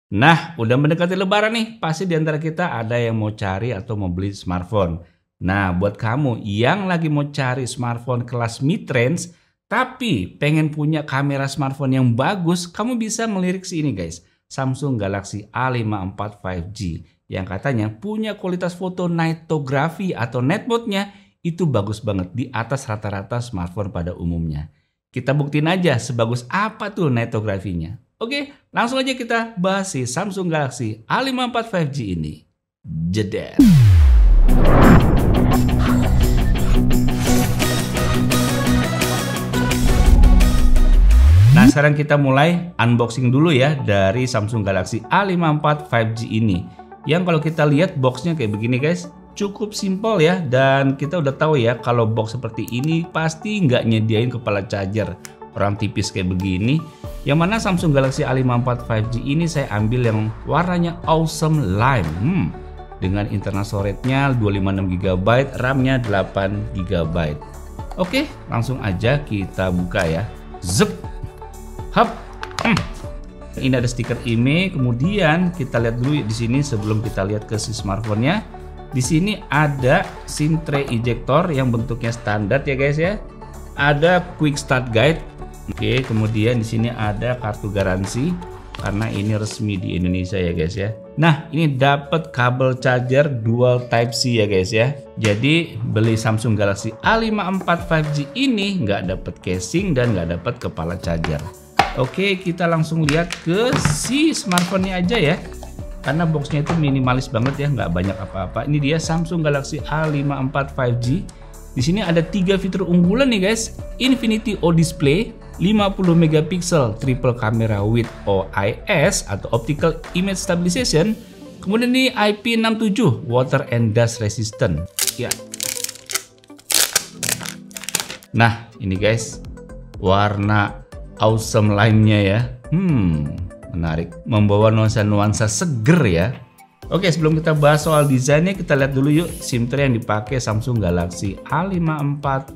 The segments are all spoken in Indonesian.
Nah, udah mendekati lebaran nih, pasti di antara kita ada yang mau cari atau mau beli smartphone. Nah, buat kamu yang lagi mau cari smartphone kelas mid-range, tapi pengen punya kamera smartphone yang bagus, kamu bisa melirik sini guys. Samsung Galaxy A54 5G yang katanya punya kualitas foto nightography atau night mode-nya itu bagus banget di atas rata-rata smartphone pada umumnya. Kita buktiin aja sebagus apa tuh nightography-nya. Oke, langsung aja kita bahas si Samsung Galaxy A54 5G ini. Jeder. Nah, sekarang kita mulai unboxing dulu ya dari Samsung Galaxy A54 5G ini. Yang kalau kita lihat boxnya kayak begini guys, cukup simpel ya. Dan kita udah tahu ya kalau box seperti ini pasti nggak nyediain kepala charger. Orang tipis kayak begini. Yang mana Samsung Galaxy A54 5G ini saya ambil yang warnanya Awesome Lime. Dengan internal storage-nya 256GB, RAM-nya 8GB. Oke, langsung aja kita buka ya. Zup. Hap. Ini ada stiker IMEI. Kemudian kita lihat dulu di sini sebelum kita lihat ke si smartphone-nya. Di sini ada SIM tray ejector yang bentuknya standar ya guys ya. Ada quick start guide. Oke, kemudian di sini ada kartu garansi karena ini resmi di Indonesia ya guys ya. Nah, ini dapat kabel charger dual type C ya guys ya. Jadi beli Samsung Galaxy A54 5G ini nggak dapat casing dan nggak dapat kepala charger. Oke, kita langsung lihat ke si smartphone-nya aja ya. Karena boxnya itu minimalis banget ya, nggak banyak apa-apa. Ini dia Samsung Galaxy A54 5G. Di sini ada 3 fitur unggulan nih guys. Infinity O Display, 50 megapiksel triple camera with OIS atau Optical Image Stabilization. Kemudian ini IP67 water and dust resistant. Ya. Nah, ini guys warna Awesome Lime-nya ya. Menarik. Membawa nuansa-nuansa seger ya. Oke, sebelum kita bahas soal desainnya, kita lihat dulu yuk SIM tray yang dipakai Samsung Galaxy A54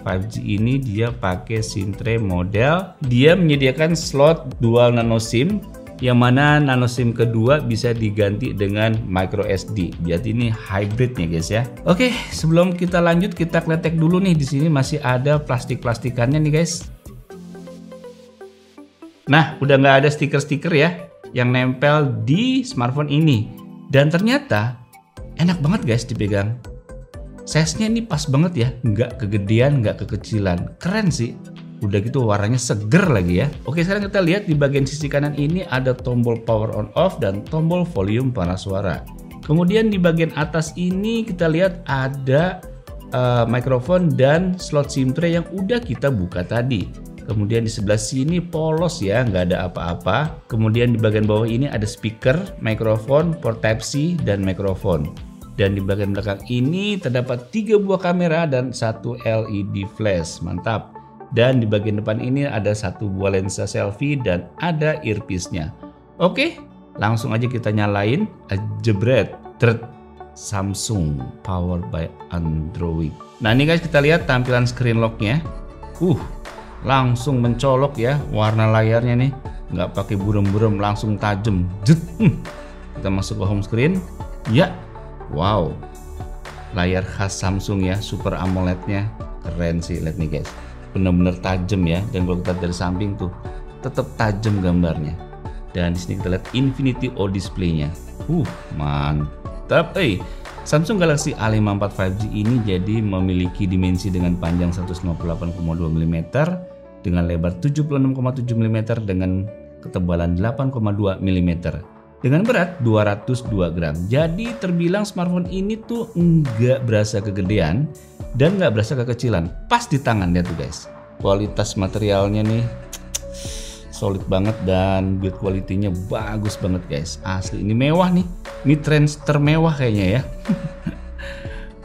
5G ini. Dia pakai SIM tray model. Dia menyediakan slot dual nano SIM, yang mana nano SIM kedua bisa diganti dengan micro SD. Jadi ini hybridnya guys ya. Oke, sebelum kita lanjut kita kletek dulu nih. Di sini masih ada plastik-plastikannya nih guys. Nah, udah nggak ada stiker-stiker ya yang nempel di smartphone ini. Dan ternyata enak banget guys dipegang. Size-nya ini pas banget ya, nggak kegedean, nggak kekecilan. Keren sih. Udah gitu warnanya seger lagi ya. Oke, sekarang kita lihat di bagian sisi kanan ini ada tombol power on off dan tombol volume panas suara. Kemudian di bagian atas ini kita lihat ada mikrofon dan slot SIM tray yang udah kita buka tadi. Kemudian di sebelah sini polos ya, nggak ada apa-apa. Kemudian di bagian bawah ini ada speaker, mikrofon, port Type C, dan mikrofon. Dan di bagian belakang ini terdapat 3 buah kamera dan 1 LED flash. Mantap. Dan di bagian depan ini ada 1 buah lensa selfie dan ada earpiece-nya. Oke, langsung aja kita nyalain. Jebret. Samsung powered by Android. Nah ini guys, kita lihat tampilan screen lock-nya. Langsung mencolok ya warna layarnya nih, nggak pakai burem-burem, langsung tajam. Kita masuk ke home screen ya. Wow, layar khas Samsung ya, Super AMOLED-nya keren sih. Lihat nih guys, bener-bener tajam ya. Dan kalau kita dari samping tuh tetap tajam gambarnya. Dan di sini kita lihat Infinity O Display-nya. Mantap. Samsung Galaxy A54 5G ini jadi memiliki dimensi dengan panjang 158,2 mm, dengan lebar 76,7 mm, dengan ketebalan 8,2 mm, dengan berat 202 gram. Jadi terbilang smartphone ini tuh nggak berasa kegedean dan nggak berasa kekecilan. Pas di tangan dia tuh guys. Kualitas materialnya nih solid banget dan build quality-nya bagus banget guys. Asli ini mewah nih. Ini trend termewah kayaknya ya.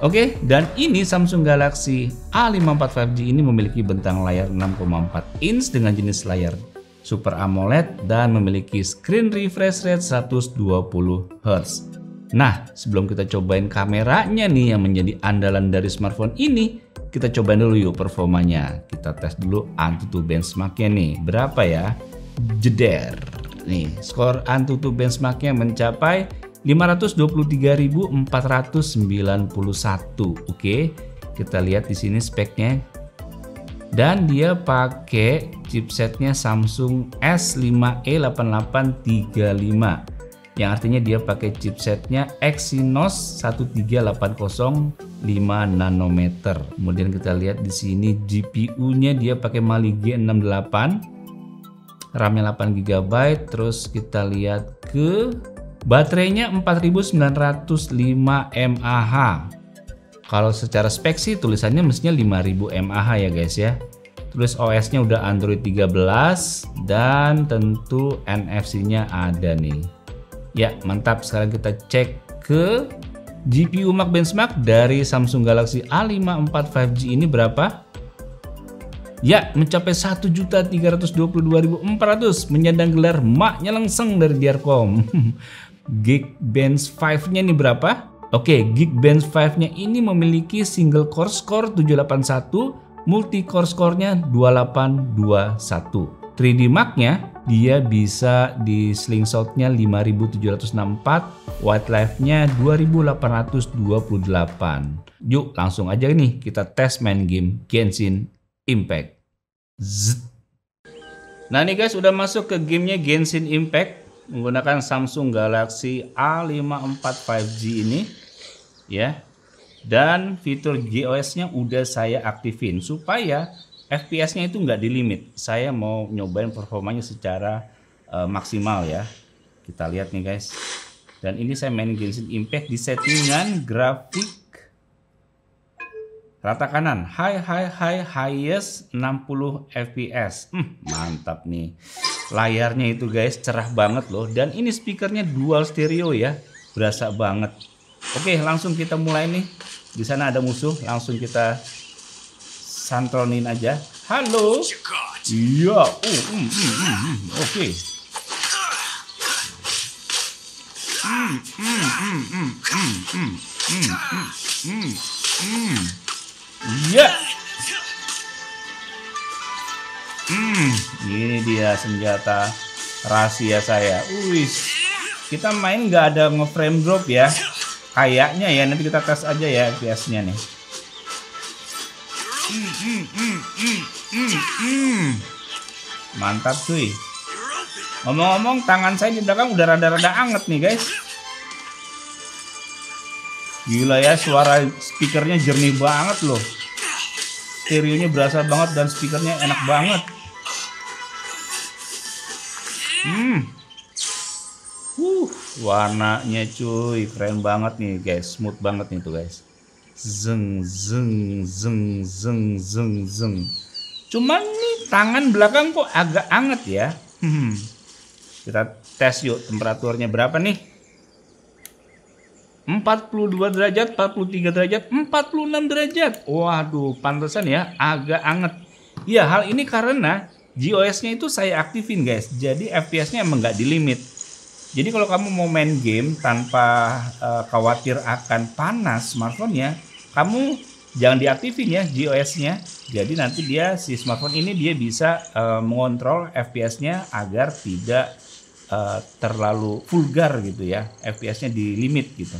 Oke, dan ini Samsung Galaxy A54 5G ini memiliki bentang layar 6,4 inch dengan jenis layar Super AMOLED dan memiliki screen refresh rate 120 Hz. Nah, sebelum kita cobain kameranya nih yang menjadi andalan dari smartphone ini, kita cobain dulu yuk performanya. Kita tes dulu AnTuTu benchmarknya nih. Berapa ya? Jeder. nih, skor AnTuTu benchmarknya mencapai 523.491. Oke, kita lihat di sini speknya. Dan dia pakai chipsetnya Samsung S5e8835, yang artinya dia pakai chipsetnya Exynos 1380 5 nanometer. Kemudian kita lihat di sini GPU-nya dia pakai Mali G68, RAM-nya 8 GB. Terus kita lihat ke baterainya 4905 mAh. Kalau secara spek sih tulisannya mestinya 5000 mAh ya guys ya. Terus OS-nya udah Android 13 dan tentu NFC-nya ada nih. Ya, mantap. Sekarang kita cek ke GPU Max benchmark dari Samsung Galaxy A54 5G ini berapa? Ya, mencapai 1.322.400, menyandang gelar maknya langsung dari Diarcom. Geekbench 5-nya ini berapa? Oke, Geekbench 5-nya ini memiliki single core score 781, multi core score-nya 2821. 3D Mark-nya dia bisa di slingshot-nya 5764, wildlife-nya 2828. Yuk langsung aja nih kita tes main game Genshin Impact. Zzz. Nah nih guys, udah masuk ke gamenya Genshin Impact menggunakan Samsung Galaxy A54 5G ini ya. Dan fitur GOS-nya udah saya aktifin supaya FPS-nya itu nggak di limit. Saya mau nyobain performanya secara maksimal ya. Kita lihat nih guys. Dan ini saya main Genshin Impact di settingan grafik rata kanan, highest 60 fps. Mantap nih. Layarnya itu guys cerah banget loh. Dan ini speakernya dual stereo ya, berasa banget. Oke, langsung kita mulai nih. Di sana ada musuh, langsung kita santronin aja. Halo. Iya. Oke. Iya. Ini dia senjata rahasia saya. Kita main nggak ada nge-frame drop ya. Kayaknya ya, nanti kita tes aja ya FPS-nya nih. Mantap cuy. Ngomong-ngomong, tangan saya di belakang udah rada-rada anget nih guys. Gila ya, suara speakernya jernih banget loh. Stereonya berasa banget dan speakernya enak banget. Warnanya cuy keren banget nih guys, smooth banget nih tuh guys. Zeng. Cuman nih tangan belakang kok agak anget ya. Kita tes yuk temperaturnya berapa nih? 42 derajat, 43 derajat, 46 derajat. Waduh, pantesan ya agak anget. Ya, hal ini karena GOS-nya itu saya aktifin guys. Jadi FPS-nya emang nggak di limit. Jadi kalau kamu mau main game tanpa khawatir akan panas smartphone-nya, kamu jangan diaktifin ya GOS-nya. Jadi nanti si smartphone ini dia bisa mengontrol FPS-nya agar tidak terlalu vulgar gitu ya. FPS-nya di limit gitu.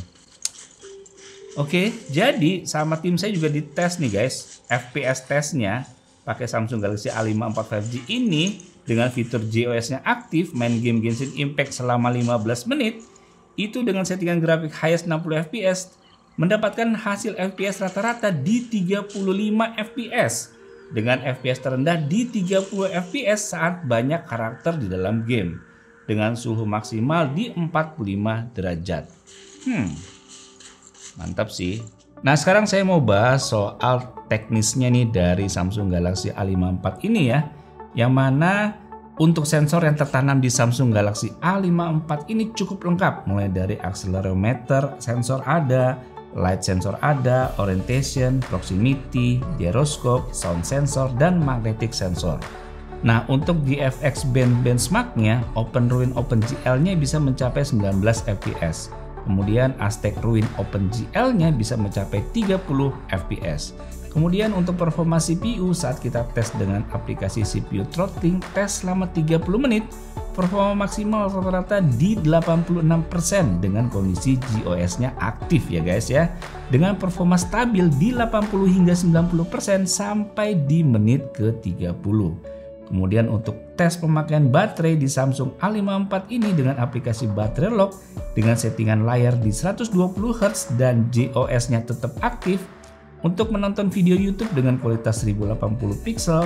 Oke, jadi sama tim saya juga dites nih guys. FPS testnya pakai Samsung Galaxy A54 5G ini dengan fitur GOS-nya aktif, main game Genshin Impact selama 15 menit itu dengan settingan grafik highest 60 fps mendapatkan hasil FPS rata-rata di 35 fps dengan FPS terendah di 30 fps saat banyak karakter di dalam game dengan suhu maksimal di 45 derajat. Mantap sih. Nah sekarang saya mau bahas soal teknisnya nih dari Samsung Galaxy A54 ini ya. Yang mana untuk sensor yang tertanam di Samsung Galaxy A54 ini cukup lengkap. Mulai dari accelerometer sensor ada, light sensor ada, orientation, proximity, gyroscope, sound sensor, dan magnetic sensor. Nah untuk GFX benchmark-nya OpenRuin OpenGL-nya bisa mencapai 19 fps. Kemudian Aztec Ruin OpenGL-nya bisa mencapai 30 fps. Kemudian untuk performa CPU saat kita tes dengan aplikasi CPU throttling tes selama 30 menit, performa maksimal rata-rata di 86% dengan kondisi GOS-nya aktif ya guys ya. Dengan performa stabil di 80 hingga 90% sampai di menit ke-30. Kemudian untuk tes pemakaian baterai di Samsung A54 ini dengan aplikasi baterai lock dengan settingan layar di 120 Hz dan GOS-nya tetap aktif. Untuk menonton video YouTube dengan kualitas 1080 pixel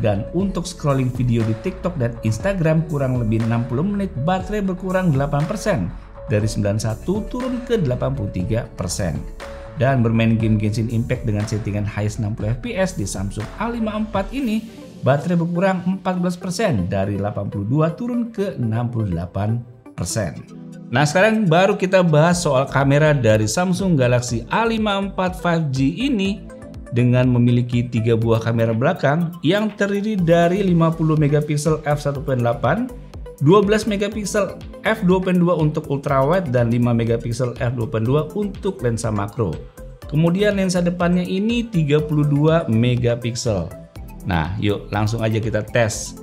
dan untuk scrolling video di TikTok dan Instagram kurang lebih 60 menit baterai berkurang 8% dari 91 turun ke 83%. Dan bermain game Genshin Impact dengan settingan highest 60 fps di Samsung A54 ini baterai berkurang 14% dari 82 turun ke 68%. Nah sekarang baru kita bahas soal kamera dari Samsung Galaxy A54 5G ini dengan memiliki 3 buah kamera belakang yang terdiri dari 50 megapiksel f1.8, 12 megapiksel f2.2 untuk ultrawide dan 5 megapiksel f2.2 untuk lensa makro. Kemudian lensa depannya ini 32 megapiksel. Nah yuk langsung aja kita tes.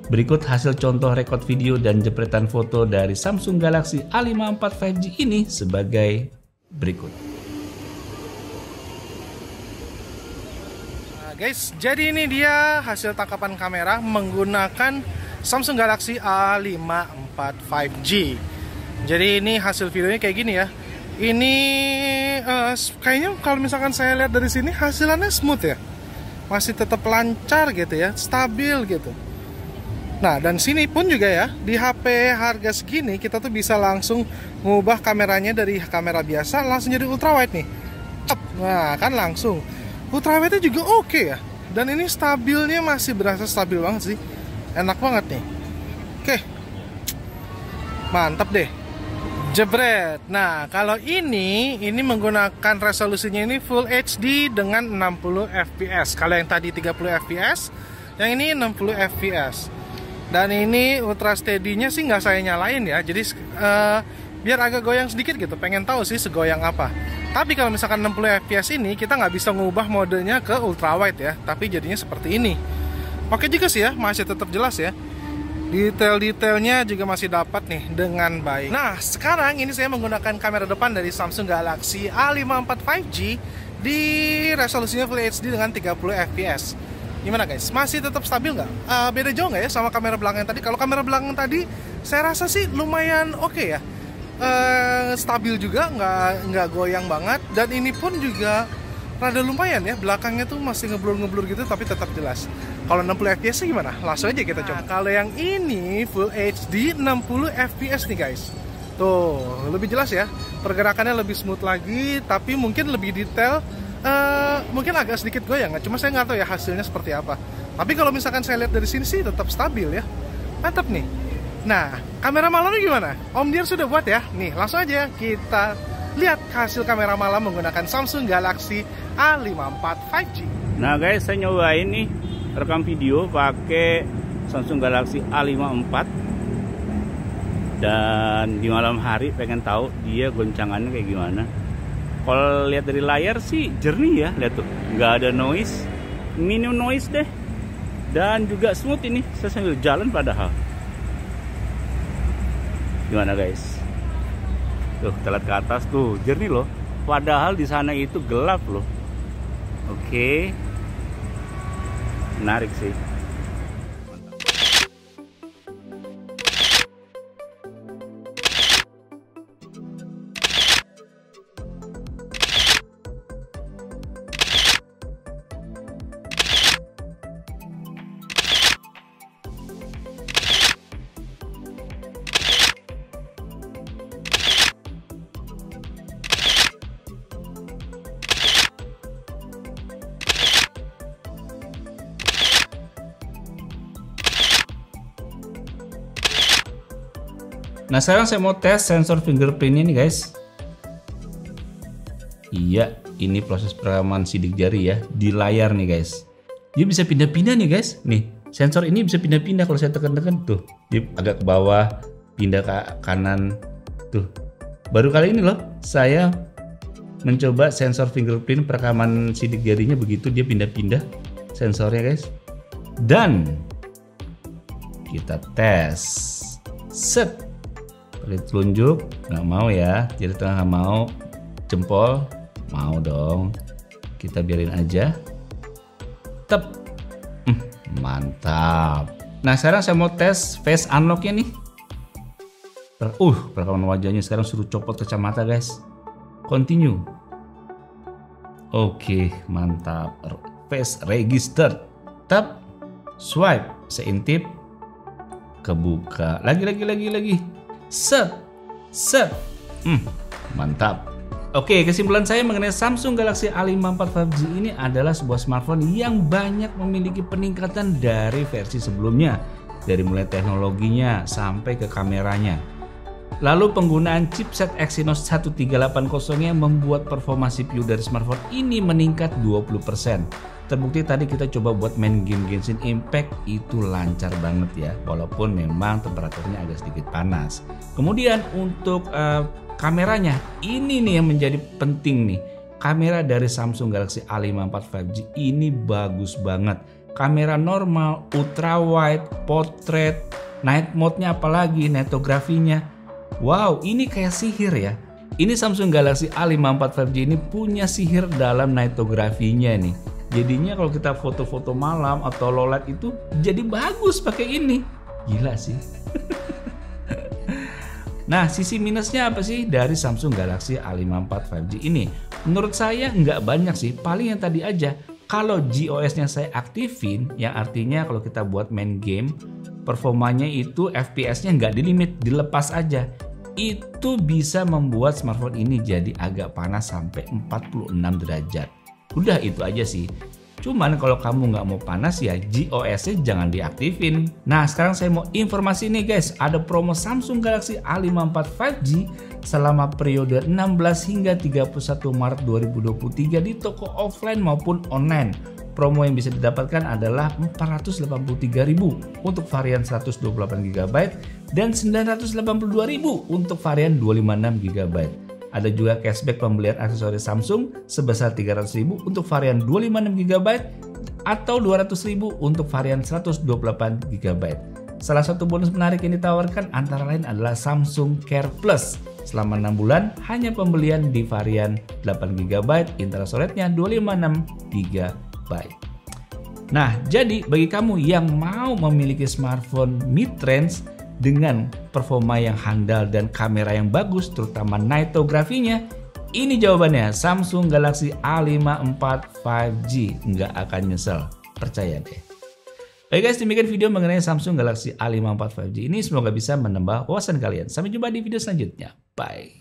Berikut hasil contoh rekod video dan jepretan foto dari Samsung Galaxy A54 5G ini sebagai berikut. Nah guys, jadi ini dia hasil tangkapan kamera menggunakan Samsung Galaxy A54 5G. Jadi ini hasil videonya kayak gini ya. Ini kayaknya kalau misalkan saya lihat dari sini hasilnya smooth ya. Masih tetap lancar gitu ya, stabil gitu. Nah dan sini pun juga ya, di HP harga segini kita tuh bisa langsung mengubah kameranya dari kamera biasa langsung jadi ultrawide nih. Nah kan langsung ultrawide-nya juga oke ya. Dan ini stabilnya masih berasa stabil banget sih. Enak banget nih. Oke, mantap deh. Jebret. Nah kalau ini menggunakan resolusinya ini Full HD dengan 60 fps. Kalau yang tadi 30 fps, yang ini 60 fps. Dan ini ultra steady-nya sih nggak saya nyalain ya. Jadi biar agak goyang sedikit gitu. Pengen tahu sih segoyang apa. Tapi kalau misalkan 60 fps ini kita nggak bisa ngubah modenya ke ultrawide ya. Tapi jadinya seperti ini. Oke juga sih ya, masih tetap jelas ya. Detail-detailnya juga masih dapat nih dengan baik. Nah sekarang ini saya menggunakan kamera depan dari Samsung Galaxy A54 5G di resolusinya Full HD dengan 30 fps. Gimana guys? Masih tetap stabil nggak? Beda jauh nggak ya sama kamera belakang tadi? Kalau kamera belakang tadi saya rasa sih lumayan oke ya. Stabil juga, nggak goyang banget. Dan ini pun juga rada lumayan ya. Belakangnya tuh masih ngeblur-ngeblur gitu tapi tetap jelas. Kalau 60 fps gimana? Langsung aja kita coba. Kalau yang ini Full HD 60 fps nih guys. Tuh, lebih jelas ya. Pergerakannya lebih smooth lagi, tapi mungkin lebih detail. Mungkin agak sedikit goyang, cuma saya nggak tahu ya hasilnya seperti apa. Tapi kalau misalkan saya lihat dari sini sih tetap stabil ya. Mantap nih. Nah, kamera malamnya gimana? Om Dier sudah buat ya. Nih, langsung aja kita lihat hasil kamera malam menggunakan Samsung Galaxy A54 5G. Nah guys, saya nyobain nih rekam video pakai Samsung Galaxy A54. Dan di malam hari pengen tahu dia goncangannya kayak gimana. Kalau lihat dari layar sih jernih ya, lihat tuh, nggak ada noise, minim noise deh, dan juga smooth ini. Saya sambil jalan padahal. Gimana guys? Tuh kita lihat ke atas tuh jernih loh, padahal di sana itu gelap loh. Oke, menarik sih. Nah sekarang saya mau tes sensor fingerprint ini guys. Iya, ini proses perekaman sidik jari ya di layar nih guys. Dia bisa pindah-pindah nih guys. Nih sensor ini bisa pindah-pindah kalau saya tekan-tekan tuh. Dia agak ke bawah, pindah ke kanan tuh. Baru kali ini loh saya mencoba sensor fingerprint perekaman sidik jarinya, begitu dia pindah-pindah sensornya guys. Dan kita tes. Set. Pakai telunjuk, nggak mau ya, jari tengah nggak mau, jempol mau dong. Kita biarin aja. Tep. Mantap. Nah sekarang saya mau tes face unlocknya nih. Perekaman wajahnya sekarang suruh copot kacamata guys. Continue. Oke, mantap. Face register. Tap. Swipe. Saya intip. Kebuka. Lagi. Set. Mantap. Oke, kesimpulan saya mengenai Samsung Galaxy A54 5G ini adalah sebuah smartphone yang banyak memiliki peningkatan dari versi sebelumnya. Dari mulai teknologinya sampai ke kameranya. Lalu penggunaan chipset Exynos 1380 yang membuat performa CPU dari smartphone ini meningkat 20%. Terbukti tadi kita coba buat main game Genshin Impact itu lancar banget ya, walaupun memang temperaturnya agak sedikit panas. Kemudian untuk kameranya, ini nih yang menjadi penting nih. Kamera dari Samsung Galaxy A54 5G ini bagus banget. Kamera normal, ultra wide, portrait, night mode-nya apalagi, netografinya. Wow, ini kayak sihir ya. Ini Samsung Galaxy A54 5G ini punya sihir dalam nitografinya nih. Jadinya kalau kita foto-foto malam atau low light itu jadi bagus pakai ini. Gila sih. Nah, sisi minusnya apa sih dari Samsung Galaxy A54 5G ini? Menurut saya nggak banyak sih, paling yang tadi aja. Kalau GOS-nya saya aktifin, yang artinya kalau kita buat main game, performanya itu FPS-nya nggak di limit, dilepas aja. Itu bisa membuat smartphone ini jadi agak panas sampai 46 derajat. Udah itu aja sih. Cuman kalau kamu nggak mau panas ya GOS-nya jangan diaktifin. Nah sekarang saya mau informasi nih guys. Ada promo Samsung Galaxy A54 5G selama periode 16 hingga 31 Maret 2023 di toko offline maupun online. Promo yang bisa didapatkan adalah 483.000 untuk varian 128GB dan 982.000 untuk varian 256GB. Ada juga cashback pembelian aksesoris Samsung sebesar 300.000 untuk varian 256GB atau 200.000 untuk varian 128GB. Salah satu bonus menarik yang ditawarkan antara lain adalah Samsung Care Plus selama 6 bulan hanya pembelian di varian 8GB, internal storage-nya 256GB. Nah, jadi bagi kamu yang mau memiliki smartphone mid-range dengan performa yang handal dan kamera yang bagus, terutama nitografinya, ini jawabannya Samsung Galaxy A54 5G. Nggak akan nyesel, percaya deh. Oke guys, demikian video mengenai Samsung Galaxy A54 5G ini. Semoga bisa menambah wawasan kalian. Sampai jumpa di video selanjutnya. Bye.